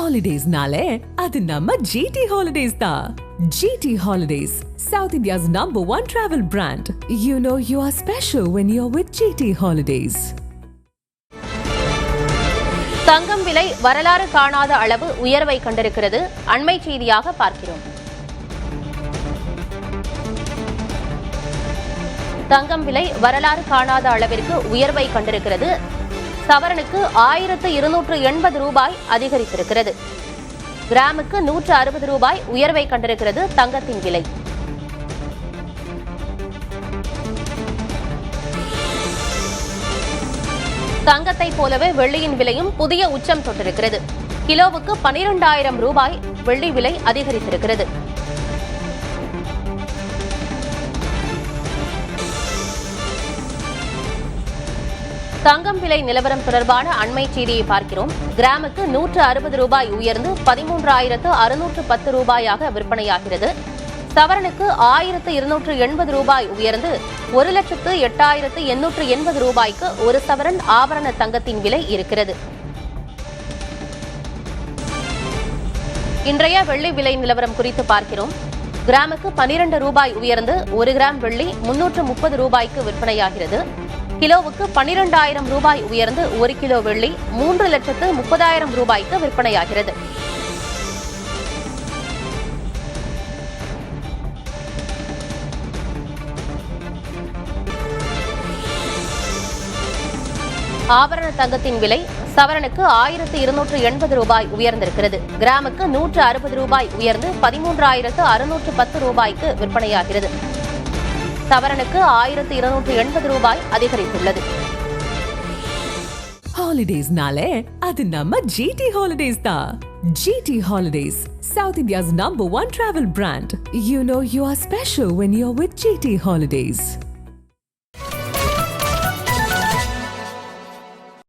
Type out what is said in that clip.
Holidays-nale, adu namma GT Holidays da. GT Holidays, South India's #1 travel brand. You know you are special when you're with GT Holidays. தங்கம் விலை வரலாறு காணாத அளவு உயர்வை கண்டிருக்கிறது. அண்மை செய்தியாக பார்க்கிறோம். தங்கம் விலை வரலாறு காணாத அளவிற்கு உயர்வை கண்டிருக்கிறது. சவரனுக்கு 1280 ரூபாய் அதிகரித்திருக்கிறது. கிராமுக்கு 160 ரூபாய் உயர்வை கண்டிருக்கிறது தங்கத்தின் விலை. தங்கத்தை போலவே வெள்ளியின் விலையும் புதிய உச்சம் தொட்டிருக்கிறது. கிலோவுக்கு 12,000 ரூபாய் வெள்ளி விலை அதிகரித்திருக்கிறது. தங்கம் விலை நிலவரம் தொடர்பான அண்மை செய்தியை பார்க்கிறோம். கிராமுக்கு 160 ரூபாய் உயர்ந்து 13,610 ரூபாயாக விற்பனையாகிறது. சவரனுக்கு 1,280 ரூபாய் உயர்ந்து 1,08,880 ரூபாய்க்கு ஒரு சவரன் ஆபரண தங்கத்தின் விலை இருக்கிறது. இன்றைய வெள்ளி விலை நிலவரம் குறித்து பார்க்கிறோம். கிராமுக்கு 12 ரூபாய் உயர்ந்து 1 கிராம் வெள்ளி 330 ரூபாய்க்கு விற்பனையாகிறது. கிலோவுக்கு 12,000 ரூபாய் உயர்ந்து 1 கிலோ வெள்ளி 3,30,000 ரூபாய்க்கு விற்பனையாகிறது. ஆபரண தங்கத்தின் விலை சவரனுக்கு 1,280 ரூபாய் உயர்ந்திருக்கிறது. கிராமுக்கு 160 ரூபாய் உயர்ந்து 13,610 ரூபாய்க்கு விற்பனையாகிறது. சவரனுக்கு 1,280 ரூபாய் அதிகரித்துள்ளது. Holidays-nale, adu namma GT Holidays da. GT Holidays, South India's #1 travel brand. You know you are special when you're with GT Holidays.